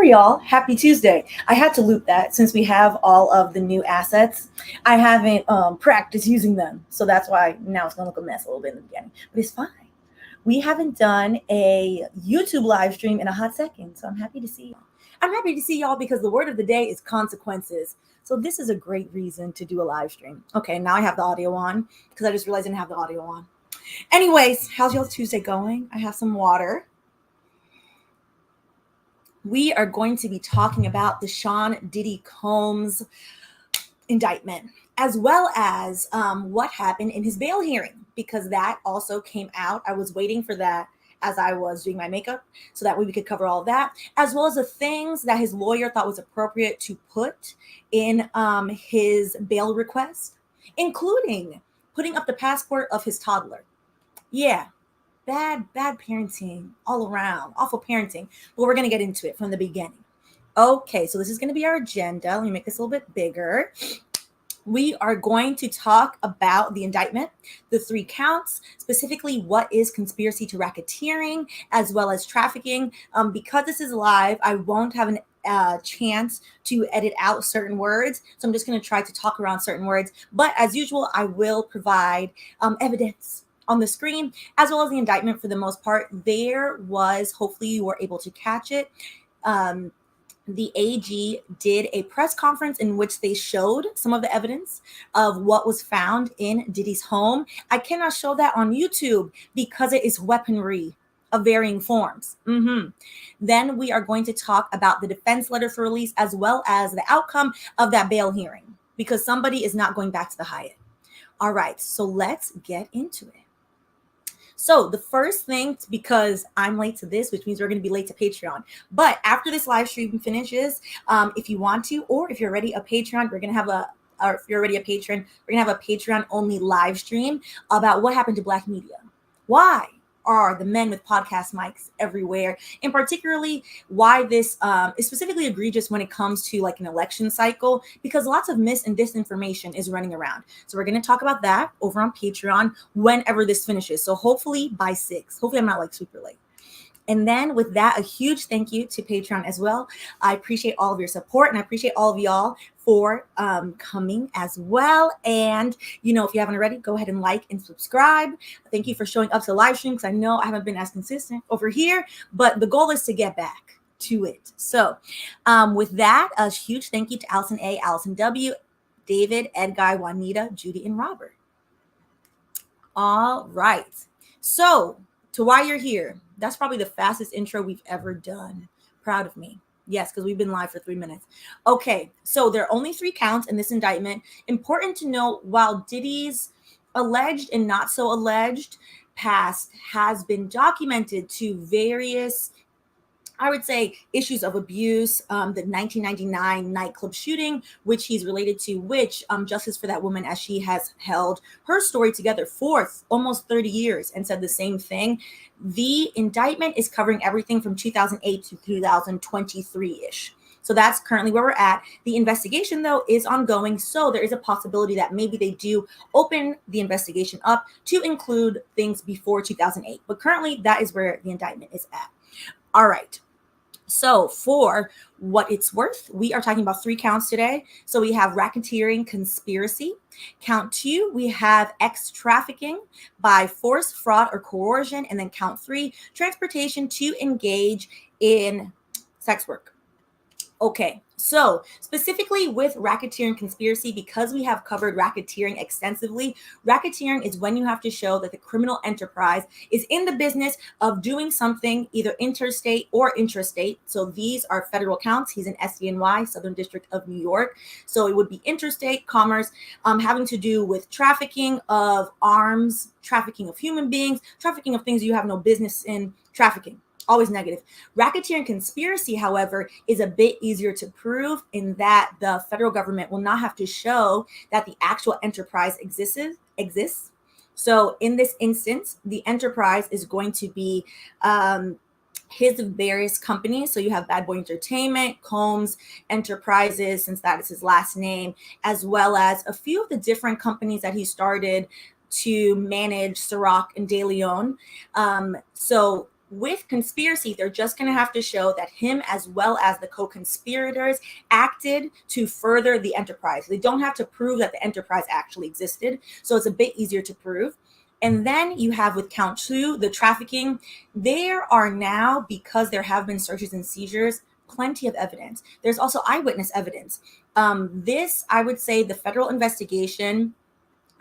Hi, y'all. Happy Tuesday. I had to loop that since we have all of the new assets. I haven't practiced using them. So that's why now it's going to look a mess a little bit in the beginning. But it's fine. We haven't done a YouTube live stream in a hot second. So I'm happy to see y'all. I'm happy to see y'all because the word of the day is consequences. So this is a great reason to do a live stream. Okay, now I have the audio on because I just realized I didn't have the audio on. Anyways, how's y'all's Tuesday going? I have some water. We are going to be talking about the Sean Diddy Combs indictment, as well as what happened in his bail hearing, because that also came out. I was waiting for that as I was doing my makeup, so that way we could cover all of that, as well as the things that his lawyer thought was appropriate to put in his bail request, including putting up the passport of his toddler. Yeah, bad parenting all around, awful parenting. But we're going to get into it from the beginning. Okay, so this is going to be our agenda. Let me make this a little bit bigger. We are going to talk about the indictment, the 3 counts, specifically what is conspiracy to racketeering, as well as trafficking. Because this is live, I won't have an chance to edit out certain words. So I'm just going to try to talk around certain words. But as usual, I will provide evidence on the screen, as well as the indictment for the most part. There was, hopefully you were able to catch it. The AG did a press conference in which they showed some of the evidence of what was found in Diddy's home. I cannot show that on YouTube because it is weaponry of varying forms. Then we are going to talk about the defense letter for release, as well as the outcome of that bail hearing, because somebody is not going back to the Hyatt. All right, so let's get into it. So the first thing, because I'm late to this, which means we're going to be late to Patreon. But after this live stream finishes, if you want to, or if you're already a Patreon, we're going to have or if you're already a patron, we're going to have a Patreon only live stream about what happened to Black media. Why are the men with podcast mics everywhere, and particularly why this is specifically egregious when it comes to like an election cycle, because lots of mis and disinformation is running around. So we're going to talk about that over on Patreon whenever this finishes. So hopefully by 6. Hopefully I'm not like super late. And then with that, a huge thank you to Patreon as well. I appreciate all of your support, and I appreciate all of y'all for coming as well. And, if you haven't already, go ahead and like and subscribe. Thank you for showing up to the live stream, because I know I haven't been as consistent over here, but the goal is to get back to it. So with that, a huge thank you to Allison A, Allison W, David, Edguy, Juanita, Judy, and Robert. All right. So to why you're here, that's probably the fastest intro we've ever done. Proud of me. Yes, because we've been live for 3 minutes. Okay, so there are only 3 counts in this indictment. Important to note, while Diddy's alleged and not so alleged past has been documented to various, I would say, issues of abuse, the 1999 nightclub shooting, which he's related to, which justice for that woman, as she has held her story together for almost 30 years and said the same thing. The indictment is covering everything from 2008 to 2023-ish. So that's currently where we're at. The investigation, though, is ongoing. So there is a possibility that maybe they do open the investigation up to include things before 2008. But currently, that is where the indictment is at. All right. So for what it's worth, we are talking about 3 counts today. So we have racketeering conspiracy. Count 2, we have trafficking by force, fraud, or coercion. And then count 3, transportation to engage in sex work. Okay, so specifically with racketeering conspiracy, because we have covered racketeering extensively, racketeering is when you have to show that the criminal enterprise is in the business of doing something either interstate or intrastate. So these are federal counts. He's in SDNY, Southern District of New York. So it would be interstate commerce, having to do with trafficking of arms, trafficking of human beings, trafficking of things you have no business in trafficking. Always negative. Racketeering conspiracy, however, is a bit easier to prove in that the federal government will not have to show that the actual enterprise exists. So in this instance, the enterprise is going to be his various companies. So you have Bad Boy Entertainment, Combs Enterprises, since that is his last name, as well as a few of the different companies that he started to manage Ciroc and De Leon. So With conspiracy, they're just going to have to show that him as well as the co-conspirators acted to further the enterprise. They don't have to prove that the enterprise actually existed, so it's a bit easier to prove. And then you have with count two, the trafficking. There are now, because there have been searches and seizures, plenty of evidence. There's also eyewitness evidence. This, I would say, the federal investigation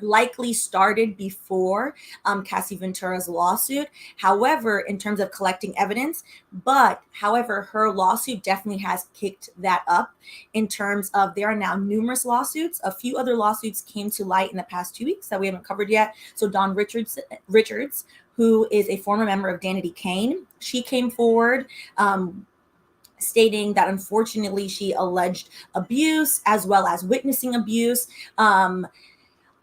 likely started before Cassie Ventura's lawsuit. However, in terms of collecting evidence, however, her lawsuit definitely has kicked that up in terms of there are now numerous lawsuits. A few other lawsuits came to light in the past 2 weeks that we haven't covered yet. So Dawn Richards, who is a former member of Danity Kane, she came forward stating that unfortunately she alleged abuse as well as witnessing abuse.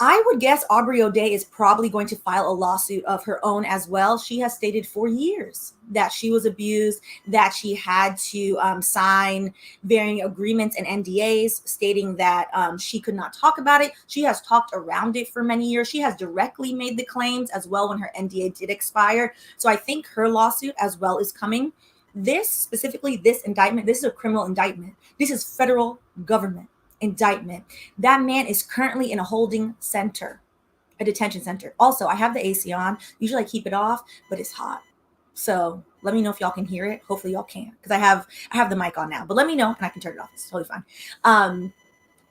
I would guess Aubrey O'Day is probably going to file a lawsuit of her own as well. She has stated for years that she was abused, that she had to sign varying agreements and NDAs stating that she could not talk about it. She has talked around it for many years. She has directly made the claims as well when her NDA did expire. So I think her lawsuit as well is coming. This indictment, this is a criminal indictment. This is federal government indictment. That man is currently in a holding center, a detention center. Also, I have the AC on. Usually I keep it off, but it's hot. So let me know if y'all can hear it. Hopefully y'all can, because I have the mic on now. But let me know and I can turn it off. It's totally fine.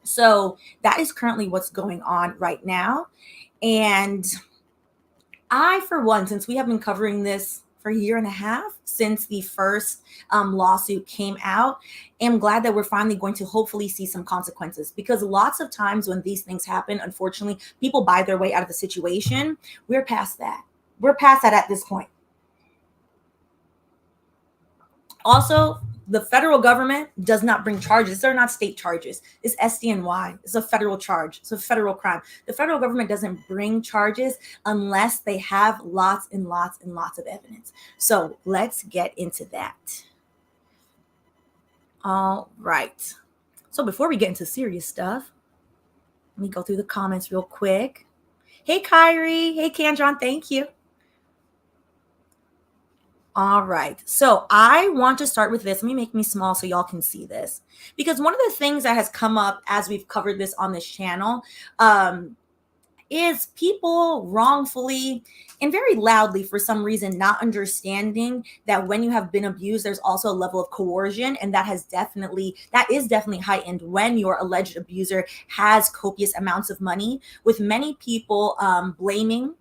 So that is currently what's going on right now. And I, for one, since we have been covering this for a year and a half since the first lawsuit came out, am glad that we're finally going to hopefully see some consequences, because lots of times when these things happen, unfortunately, people buy their way out of the situation. We're past that. We're past that at this point. Also, the federal government does not bring charges. They're not state charges. It's SDNY. It's a federal charge. It's a federal crime. The federal government doesn't bring charges unless they have lots and lots and lots of evidence. So let's get into that. All right. So before we get into serious stuff, let me go through the comments real quick. Hey, Kyrie. Hey, Kendron. Thank you. All right. So I want to start with this. Let me make me small so y'all can see this. Because one of the things that has come up as we've covered this on this channel is people wrongfully and very loudly, for some reason, not understanding that when you have been abused, there's also a level of coercion. And that is definitely heightened when your alleged abuser has copious amounts of money, with many people blaming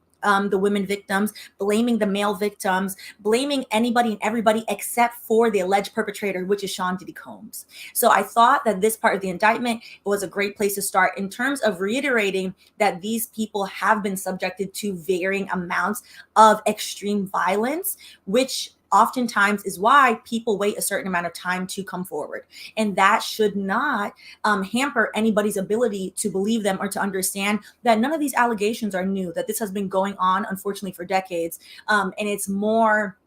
the women victims, blaming the male victims, blaming anybody and everybody except for the alleged perpetrator, which is Sean Diddy Combs. So I thought that this part of the indictment was a great place to start in terms of reiterating that these people have been subjected to varying amounts of extreme violence, which oftentimes is why people wait a certain amount of time to come forward. And that should not hamper anybody's ability to believe them or to understand that none of these allegations are new, that this has been going on, unfortunately, for decades. And it's more,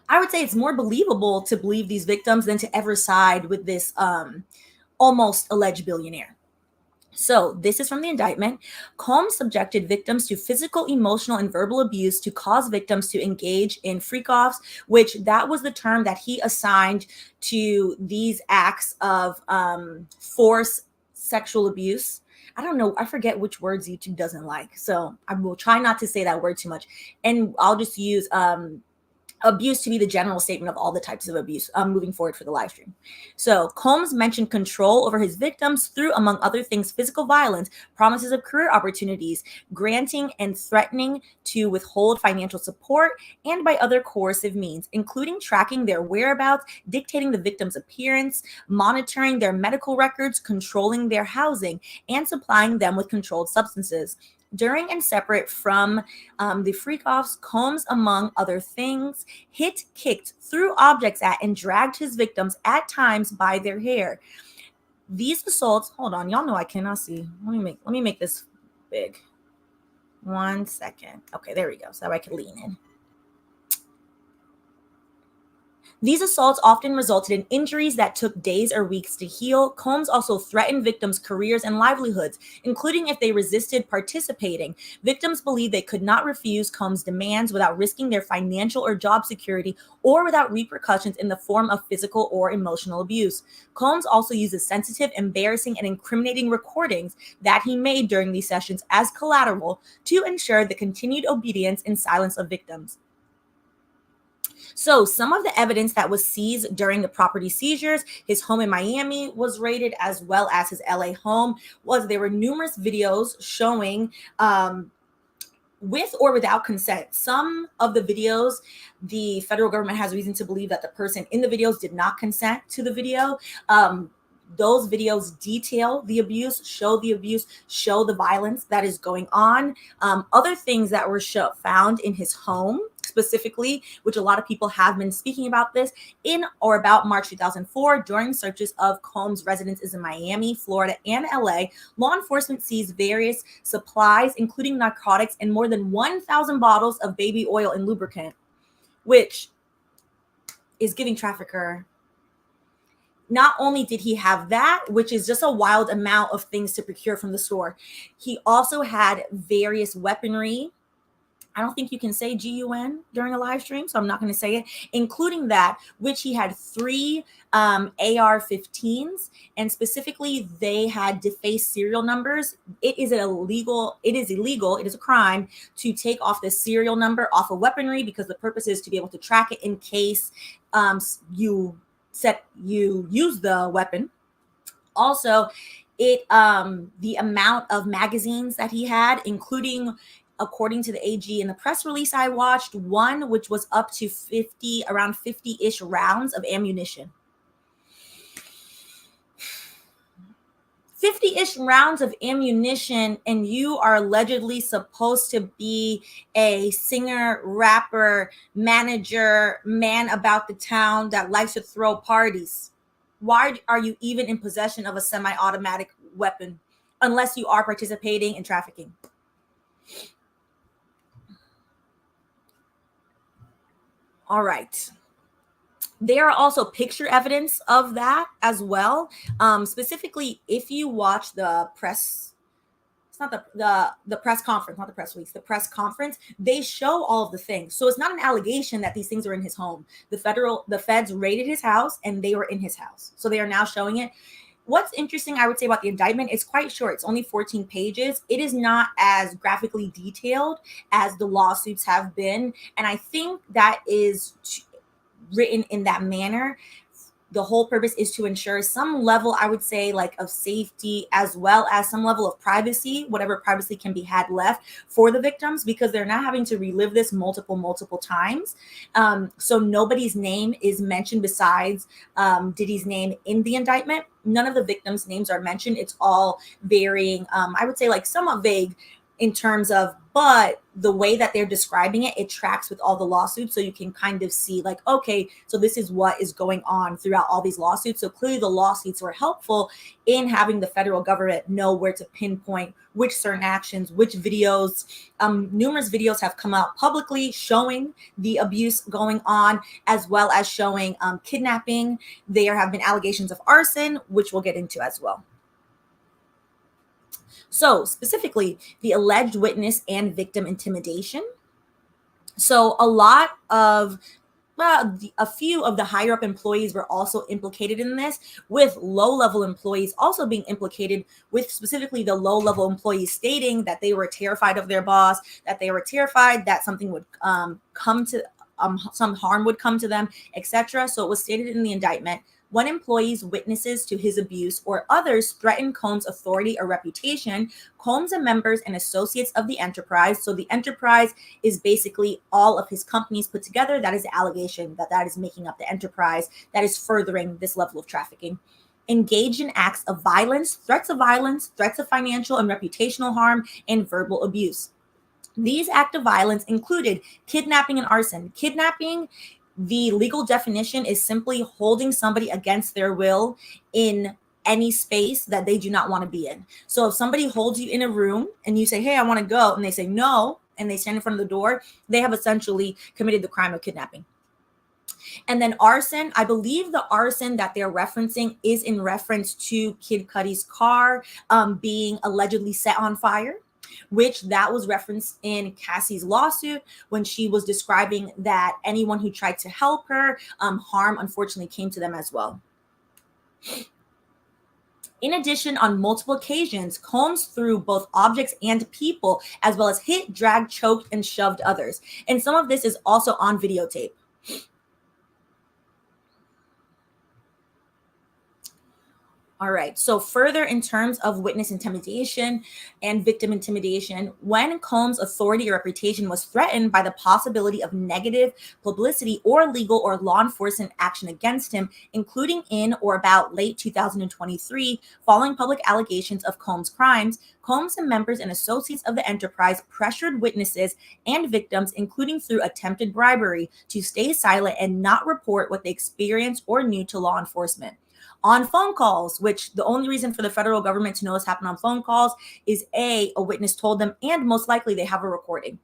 I would say it's more believable to believe these victims than to ever side with this almost alleged billionaire. So this is from the indictment. Combs subjected victims to physical, emotional, and verbal abuse to cause victims to engage in freak-offs, which that was the term that he assigned to these acts of forced sexual abuse. I don't know. I forget which words YouTube doesn't like. So I will try not to say that word too much. And I'll just use abuse to be the general statement of all the types of abuse moving forward for the live stream. So Combs mentioned control over his victims through, among other things, physical violence, promises of career opportunities, granting and threatening to withhold financial support, and by other coercive means, including tracking their whereabouts, dictating the victim's appearance, monitoring their medical records, controlling their housing, and supplying them with controlled substances. During and separate from the freak-offs, Combs, among other things, hit, kicked, threw objects at, and dragged his victims at times by their hair. These assaults, hold on, y'all know I cannot see. Let me make this big. 1 second. Okay, there we go. So I can lean in. These assaults often resulted in injuries that took days or weeks to heal. Combs also threatened victims' careers and livelihoods, including if they resisted participating. Victims believed they could not refuse Combs' demands without risking their financial or job security or without repercussions in the form of physical or emotional abuse. Combs also uses sensitive, embarrassing, and incriminating recordings that he made during these sessions as collateral to ensure the continued obedience and silence of victims. So, some of the evidence that was seized during the property seizures, his home in Miami was raided, as well as his LA home, was there were numerous videos showing with or without consent. Some of the videos, the federal government has reason to believe that the person in the videos did not consent to the video. Those videos detail the abuse, show the violence that is going on. Other things that were found in his home, specifically, which a lot of people have been speaking about this, in or about March 2004, during searches of Combs' residences in Miami, Florida, and LA, law enforcement seized various supplies, including narcotics and more than 1,000 bottles of baby oil and lubricant, which is giving trafficker. Not only did he have that, which is just a wild amount of things to procure from the store, he also had various weaponry. I don't think you can say GUN during a live stream, so I'm not going to say it, including that, which he had 3 AR-15s, and specifically they had defaced serial numbers. It is illegal, it is a crime to take off the serial number off of weaponry, because the purpose is to be able to track it in case you use the weapon. Also, the amount of magazines that he had, including, according to the AG in the press release I watched, one which was up to around 50-ish rounds of ammunition. 50-ish rounds of ammunition, and you are allegedly supposed to be a singer, rapper, manager, man about the town that likes to throw parties. Why are you even in possession of a semi-automatic weapon unless you are participating in trafficking? All right. There are also picture evidence of that as well. Specifically, if you watch the press, it's not the press conference, not the press release, the press conference, they show all of the things. So it's not an allegation that these things are in his home. The feds raided his house and they were in his house. So they are now showing it. What's interesting, I would say, about the indictment, it's quite short. It's only 14 pages. It is not as graphically detailed as the lawsuits have been. And I think that is written in that manner. The whole purpose is to ensure some level, I would say, like, of safety, as well as some level of privacy, whatever privacy can be had left for the victims, because they're not having to relive this multiple times. So nobody's name is mentioned besides Diddy's name in the indictment. None of the victims' names are mentioned. It's all varying, I would say, like, somewhat vague in terms of, but the way that they're describing it, it tracks with all the lawsuits. So you can kind of see, like, okay, so this is what is going on throughout all these lawsuits. So clearly the lawsuits were helpful in having the federal government know where to pinpoint which certain actions, which videos. Numerous videos have come out publicly showing the abuse going on, as well as showing kidnapping. There have been allegations of arson, which we'll get into as well. So specifically, the alleged witness and victim intimidation. So a few of the higher up employees were also implicated in this, with low level employees also being implicated, with specifically the low level employees stating that they were terrified of their boss, that they were terrified that something would some harm would come to them, etc. So it was stated in the indictment. When employees, witnesses to his abuse, or others threaten Combs' authority or reputation, Combs and members and associates of the enterprise, so the enterprise is basically all of his companies put together, that is the allegation that is making up the enterprise that is furthering this level of trafficking, engaged in acts of violence, threats of financial and reputational harm, and verbal abuse. These acts of violence included kidnapping and arson. Kidnapping, the legal definition, is simply holding somebody against their will in any space that they do not want to be in. So if somebody holds you in a room and you say, hey, I want to go, and they say no, and they stand in front of the door, they have essentially committed the crime of kidnapping. And then arson, I believe the arson that they're referencing is in reference to Kid Cudi's car being allegedly set on fire, which that was referenced in Cassie's lawsuit when she was describing that anyone who tried to help her, harm unfortunately came to them as well. In addition, on multiple occasions, Combs threw both objects and people, as well as hit, dragged, choked, and shoved others. And some of this is also on videotape. All right. So further in terms of witness intimidation and victim intimidation, when Combs' authority or reputation was threatened by the possibility of negative publicity or legal or law enforcement action against him, including in or about late 2023, following public allegations of Combs' crimes, Combs and members and associates of the enterprise pressured witnesses and victims, including through attempted bribery, to stay silent and not report what they experienced or knew to law enforcement. On phone calls, which the only reason for the federal government to know this happened on phone calls is a witness told them, and most likely they have a recording.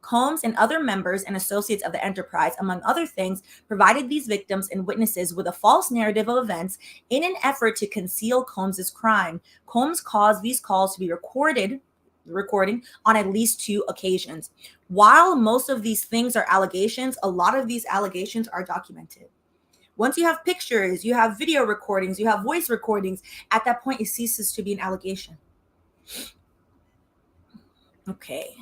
Combs and other members and associates of the enterprise, among other things, provided these victims and witnesses with a false narrative of events in an effort to conceal Combs's crime. Combs caused these calls to be recording on at least 2 occasions. While most of these things are allegations, a lot of these allegations are documented. Once you have pictures, you have video recordings, you have voice recordings, at that point, it ceases to be an allegation. Okay.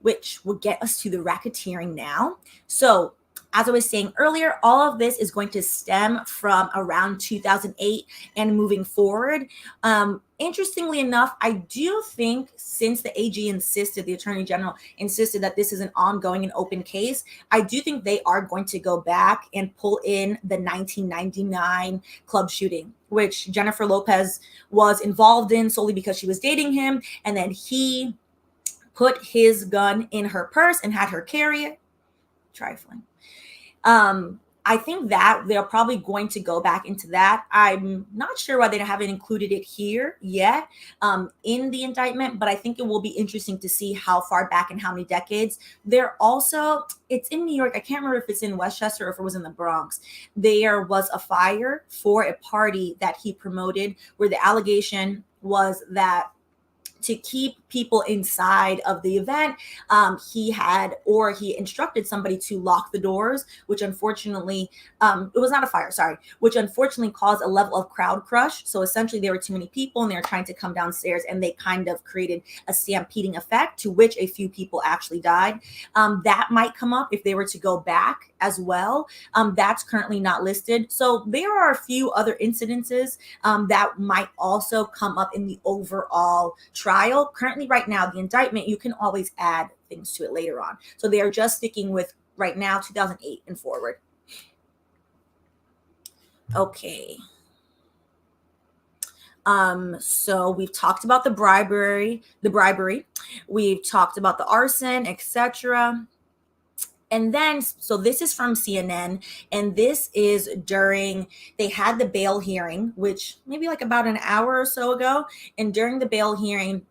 Which will get us to the racketeering now. So, as I was saying earlier, all of this is going to stem from around 2008 and moving forward. Interestingly enough, I do think since the AG insisted, the Attorney General insisted that this is an ongoing and open case, I do think they are going to go back and pull in the 1999 club shooting, which Jennifer Lopez was involved in solely because she was dating him. And then he put his gun in her purse and had her carry it. Trifling. I think that they're probably going to go back into that. I'm not sure why they haven't included it here yet in the indictment, but I think it will be interesting to see how far back and how many decades. It's in New York. I can't remember if it's in Westchester or if it was in the Bronx. There was a fire for a party that he promoted where the allegation was that to keep people inside of the event, he instructed somebody to lock the doors, which unfortunately, it was not a fire, sorry, which unfortunately caused a level of crowd crush. So essentially there were too many people and they were trying to come downstairs and they kind of created a stampeding effect to which a few people actually died. That might come up if they were to go back as well. That's currently not listed. So there are a few other incidences that might also come up in the overall trial. Currently, right now, the indictment, you can always add things to it later on. So they are just sticking with right now, 2008 and forward. Okay. So we've talked about the bribery. We've talked about the arson, etc. And then, so this is from CNN, and this is during, they had the bail hearing, which maybe like about an hour or so ago. And during the bail hearing,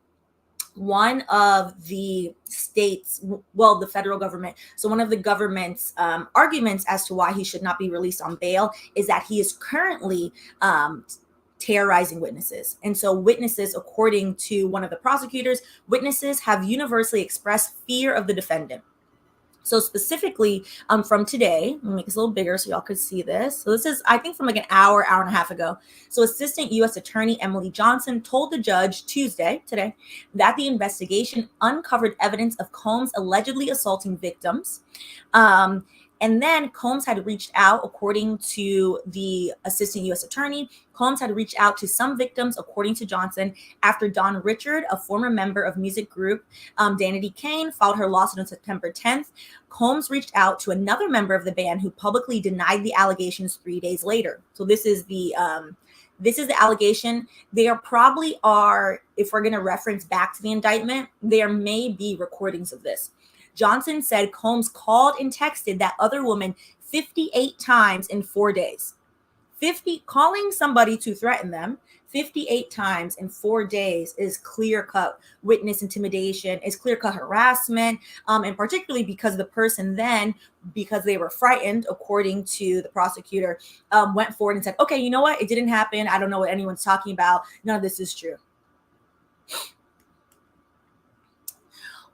one of the states, well, the federal government, so one of the government's arguments as to why he should not be released on bail is that he is currently terrorizing witnesses. And so witnesses, according to one of the prosecutors, witnesses have universally expressed fear of the defendant. So specifically from today, let me make this a little bigger so y'all could see this. So this is, I think, from like an hour and a half ago. So Assistant U.S. Attorney Emily Johnson told the judge today, that the investigation uncovered evidence of Combs allegedly assaulting victims. And then Combs had reached out, according to the assistant U.S. attorney, Combs had reached out to some victims, according to Johnson, after Dawn Richard, a former member of music group Danity Kane, filed her lawsuit on September 10th. Combs reached out to another member of the band who publicly denied the allegations 3 days later. So this is the allegation. There probably are, if we're going to reference back to the indictment, there may be recordings of this. Johnson said Combs called and texted that other woman 58 times in 4 days. Calling somebody to threaten them 58 times in 4 days is clear-cut witness intimidation, is clear-cut harassment, and particularly because the person then, because they were frightened, according to the prosecutor, went forward and said, okay, you know what? It didn't happen. I don't know what anyone's talking about. None of this is true.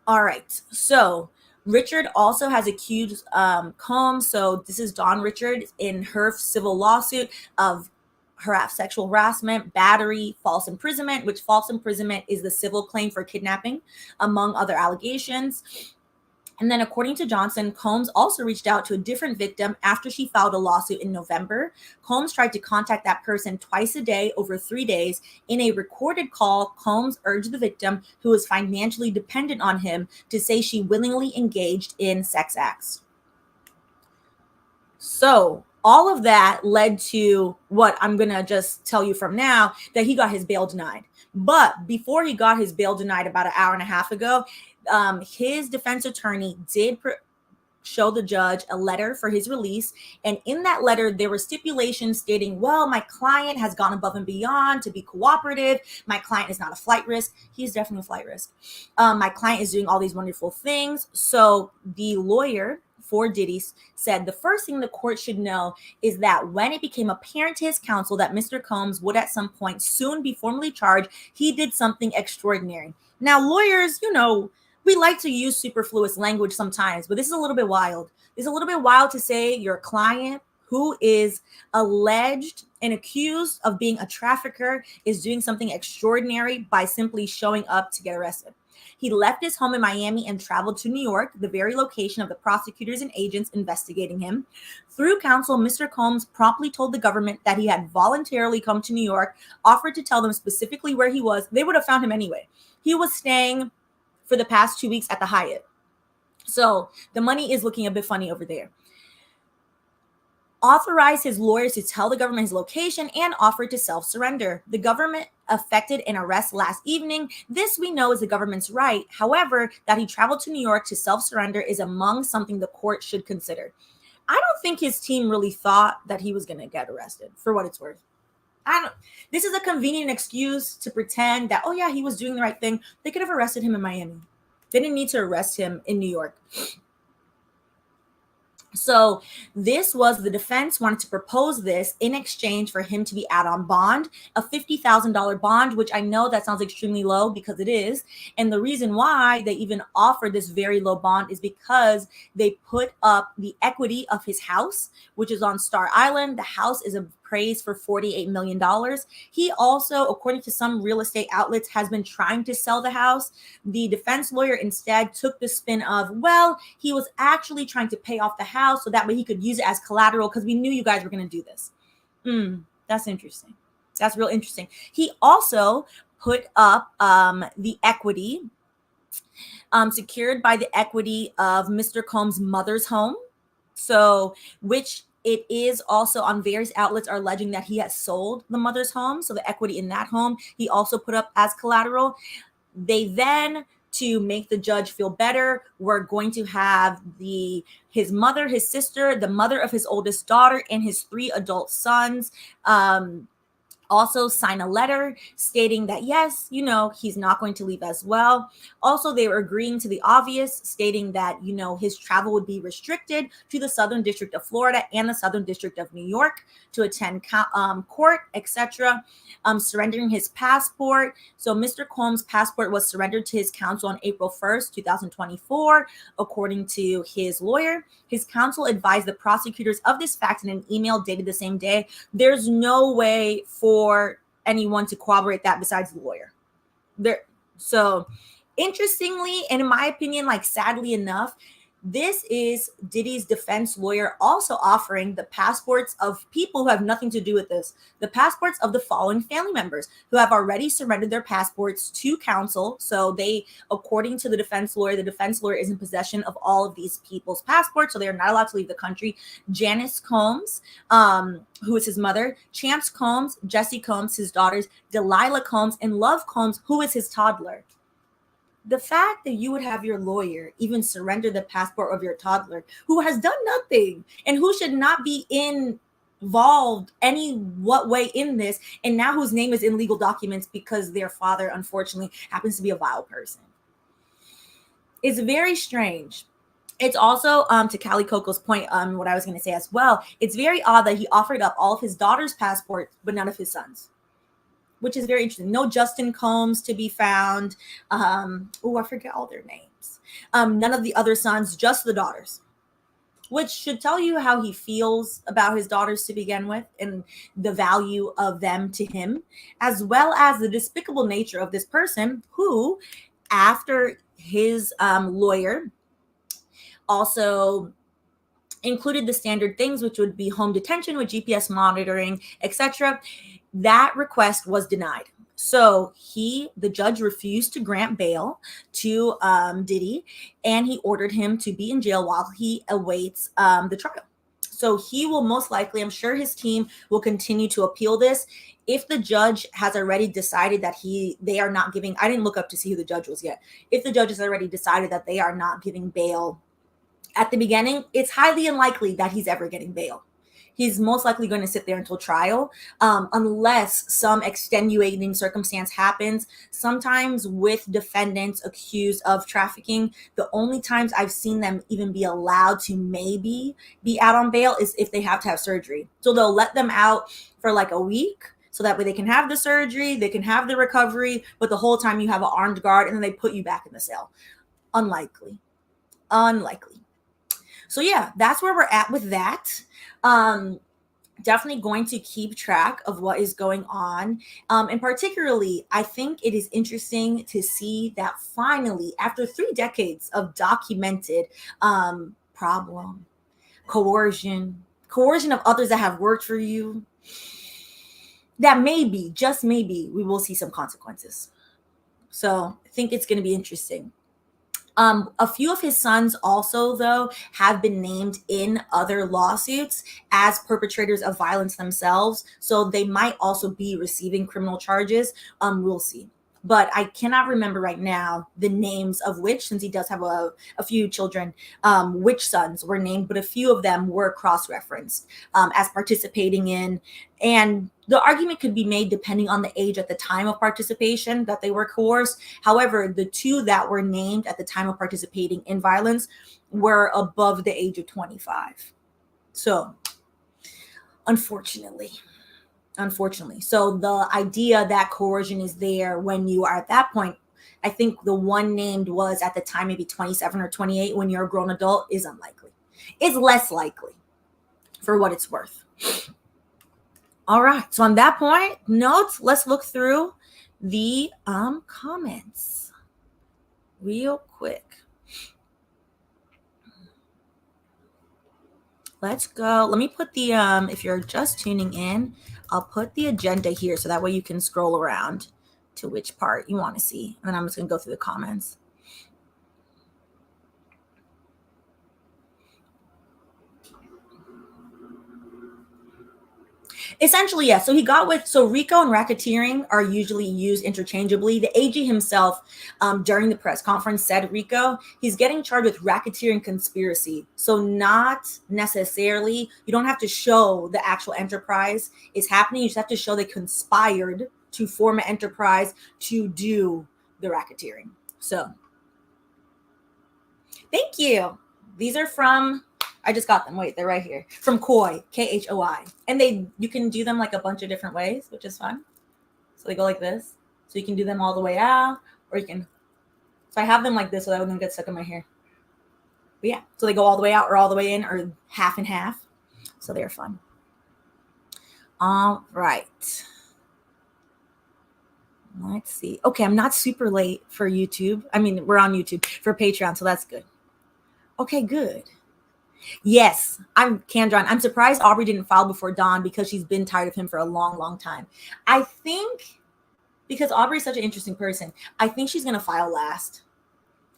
All right. So Richard also has accused Combs. So this is Dawn Richard in her civil lawsuit of sexual harassment, battery, false imprisonment, which false imprisonment is the civil claim for kidnapping, among other allegations. And then, according to Johnson, Combs also reached out to a different victim after she filed a lawsuit in November. Combs tried to contact that person twice a day over 3 days. In a recorded call, Combs urged the victim, who was financially dependent on him, to say she willingly engaged in sex acts. So all of that led to what I'm going to just tell you from now, that he got his bail denied. But before he got his bail denied about an hour and a half ago, his defense attorney did show the judge a letter for his release. And in that letter, there were stipulations stating, well, my client has gone above and beyond to be cooperative. My client is not a flight risk. He's definitely a flight risk. My client is doing all these wonderful things. So the lawyer for Diddy said the first thing the court should know is that when it became apparent to his counsel that Mr. Combs would at some point soon be formally charged, he did something extraordinary. Now, lawyers, we like to use superfluous language sometimes, but this is a little bit wild. It's a little bit wild to say your client, who is alleged and accused of being a trafficker, is doing something extraordinary by simply showing up to get arrested. He left his home in Miami and traveled to New York, the very location of the prosecutors and agents investigating him. Through counsel, Mr. Combs promptly told the government that he had voluntarily come to New York, offered to tell them specifically where he was. They would have found him anyway. He was staying for the past 2 weeks at the Hyatt. So the money is looking a bit funny over there. Authorized his lawyers to tell the government his location and offered to self-surrender. The government effected an arrest last evening. This we know is the government's right. However, that he traveled to New York to self-surrender is among something the court should consider. I don't think his team really thought that he was going to get arrested, for what it's worth. This is a convenient excuse to pretend that, oh yeah, he was doing the right thing. They could have arrested him in Miami. They didn't need to arrest him in New York. So this was, the defense wanted to propose this in exchange for him to be out on bond, a $50,000 bond, which I know that sounds extremely low, because it is. And the reason why they even offered this very low bond is because they put up the equity of his house, which is on Star Island. The house is appraised for $48 million. He also, according to some real estate outlets, has been trying to sell the house. The defense lawyer instead took the spin of, well, he was actually trying to pay off the house so that way he could use it as collateral because we knew you guys were going to do this. That's interesting. That's real interesting. He also put up the equity, secured by the equity of Mr. Combs' mother's home. So, which it is also on various outlets are alleging that he has sold the mother's home. So the equity in that home, he also put up as collateral. They then, to make the judge feel better, were going to have his mother, his sister, the mother of his oldest daughter, and his 3 adult sons also sign a letter stating that, yes, he's not going to leave as well. Also, they were agreeing to the obvious, stating that, his travel would be restricted to the Southern District of Florida and the Southern District of New York to attend court, etc. Surrendering his passport. So Mr. Combs' passport was surrendered to his counsel on April 1st, 2024, according to his lawyer. His counsel advised the prosecutors of this fact in an email dated the same day. There's no way for anyone to corroborate that besides the lawyer. So interestingly, and in my opinion, sadly enough, this is Diddy's defense lawyer also offering the passports of people who have nothing to do with this. The passports of the following family members who have already surrendered their passports to counsel. So they, according to the defense lawyer is in possession of all of these people's passports. So they are not allowed to leave the country. Janice Combs, who is his mother, Chance Combs, Jesse Combs, his daughters, Delilah Combs, and Love Combs, who is his toddler. The fact that you would have your lawyer even surrender the passport of your toddler who has done nothing and who should not be in involved any what way in this, and now whose name is in legal documents because their father unfortunately happens to be a vile person. It's very strange. It's also to Callie Coco's point, what I was going to say as well, it's very odd that he offered up all of his daughter's passports but none of his sons, which is very interesting. No Justin Combs to be found. I forget all their names. None of the other sons, just the daughters, which should tell you how he feels about his daughters to begin with and the value of them to him, as well as the despicable nature of this person who, after his lawyer also included the standard things, which would be home detention with GPS monitoring, etc., that request was denied. So the judge refused to grant bail to Diddy, and he ordered him to be in jail while he awaits the trial. So he will most likely, I'm sure his team will continue to appeal this. If the judge has already decided that they are not giving, I didn't look up to see who the judge was yet. If the judge has already decided that they are not giving bail at the beginning, it's highly unlikely that he's ever getting bail. He's most likely going to sit there until trial, unless some extenuating circumstance happens. Sometimes with defendants accused of trafficking, the only times I've seen them even be allowed to maybe be out on bail is if they have to have surgery. So they'll let them out for like a week, so that way they can have the surgery, they can have the recovery, but the whole time you have an armed guard and then they put you back in the cell. Unlikely. So yeah, that's where we're at with that. Definitely going to keep track of what is going on. And particularly, I think it is interesting to see that finally, after 3 decades of documented problem, coercion of others that have worked for you, that maybe, just maybe, we will see some consequences. So I think it's going to be interesting. A few of his sons also, though, have been named in other lawsuits as perpetrators of violence themselves. So they might also be receiving criminal charges. We'll see. But I cannot remember right now the names of which, since he does have a few children, which sons were named, but a few of them were cross-referenced as participating in. And the argument could be made depending on the age at the time of participation that they were coerced. However, the 2 that were named at the time of participating in violence were above the age of 25. So, unfortunately. So the idea that coercion is there when you are at that point, I think the one named was at the time maybe 27 or 28 when you're a grown adult, is unlikely. It's less likely for what it's worth. All right. So on that point, let's look through the comments real quick. Let's go. Let me put the, if you're just tuning in, I'll put the agenda here so that way you can scroll around to which part you want to see. And then I'm just going to go through the comments. Essentially, yes. So RICO and racketeering are usually used interchangeably. The AG himself, during the press conference, said RICO. He's getting charged with racketeering conspiracy. So not necessarily, you don't have to show the actual enterprise is happening. You just have to show they conspired to form an enterprise to do the racketeering. So thank you. These are from, I just got them. Wait, they're right here. From Khoi, Khoi. And you can do them like a bunch of different ways, which is fun. So they go like this. So you can do them all the way out, or you can, so I have them like this so that wouldn't get stuck in my hair. But yeah, so they go all the way out or all the way in or half and half. So they're fun. All right. Let's see. Okay, I'm not super late for YouTube. I mean, we're on YouTube for Patreon, so that's good. Okay, good. Yes, I'm Candron. I'm surprised Aubrey didn't file before Dawn because she's been tired of him for a long, long time. I think because Aubrey's such an interesting person, I think she's going to file last.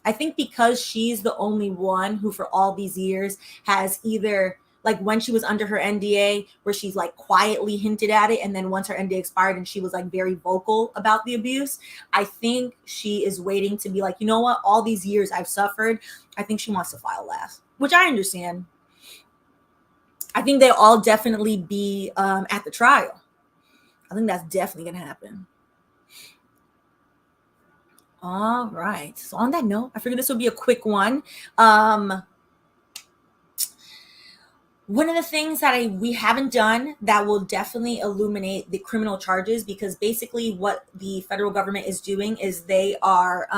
I think because she's the only one who for all these years has either, like when she was under her NDA, where she's like quietly hinted at it, and then once her NDA expired and she was like very vocal about the abuse, I think she is waiting to be like, you know what, all these years I've suffered, I think she wants to file last, which I understand. I think they'll all definitely be at the trial. I think that's definitely going to happen. All right. So on that note, I figured this would be a quick one. One of the things that we haven't done that will definitely illuminate the criminal charges, because basically what the federal government is doing is they are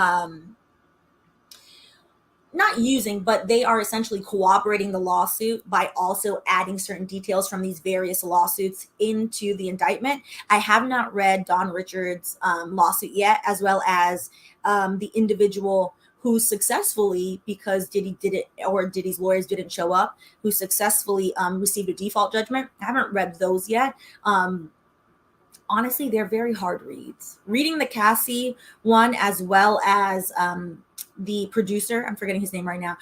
not using, but they are essentially cooperating the lawsuit by also adding certain details from these various lawsuits into the indictment. I have not read Don Richards' lawsuit yet, as well as the individual who successfully, because Diddy did it, or Diddy's lawyers didn't show up, who successfully received a default judgment. I haven't read those yet. Honestly, they're very hard reads. Reading the Cassie one, as well as the producer, I'm forgetting his name right now,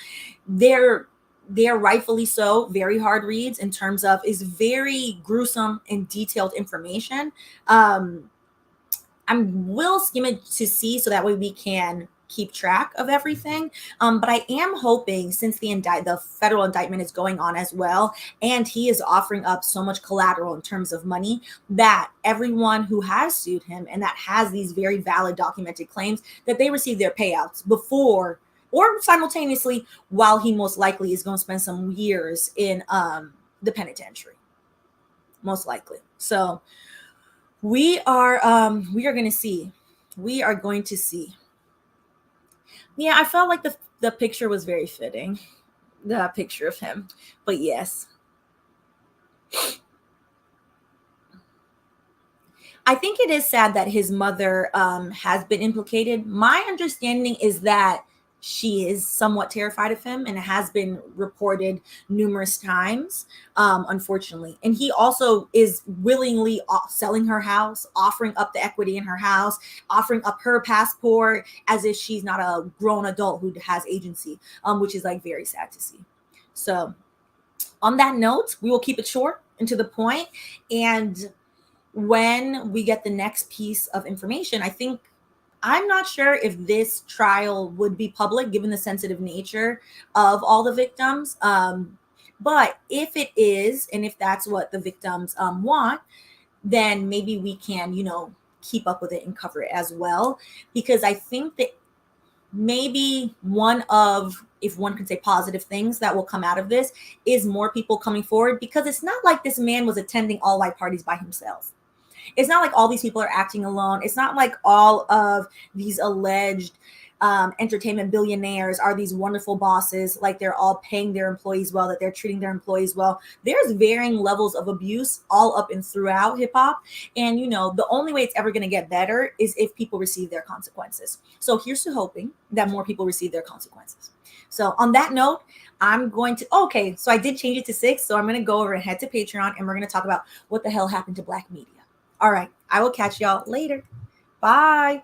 they're rightfully so very hard reads in terms of is very gruesome and detailed information. I will skim it to see so that way we can keep track of everything. But I am hoping, since the federal indictment is going on as well, and he is offering up so much collateral in terms of money, that everyone who has sued him and that has these very valid documented claims, that they receive their payouts before or simultaneously, while he most likely is going to spend some years in the penitentiary, most likely. So we are going to see. We are going to see. Yeah, I felt like the picture was very fitting. The picture of him. But yes. I think it is sad that his mother has been implicated. My understanding is that she is somewhat terrified of him, and it has been reported numerous times, unfortunately. And he also is willingly selling her house, offering up the equity in her house, offering up her passport as if she's not a grown adult who has agency, which is like very sad to see. So on that note, we will keep it short and to the point. And when we get the next piece of information, I'm not sure if this trial would be public given the sensitive nature of all the victims. But if it is, and if that's what the victims want, then maybe we can, keep up with it and cover it as well. Because I think that maybe one of, if one could say, positive things that will come out of this is more people coming forward, because it's not like this man was attending all white parties by himself. It's not like all these people are acting alone. It's not like all of these alleged entertainment billionaires are these wonderful bosses, like they're all paying their employees well, that they're treating their employees well. There's varying levels of abuse all up and throughout hip hop. And, the only way it's ever going to get better is if people receive their consequences. So here's to hoping that more people receive their consequences. So on that note, so I did change it to 6. So I'm going to go over and head to Patreon, and we're going to talk about what the hell happened to Black media. All right. I will catch y'all later. Bye.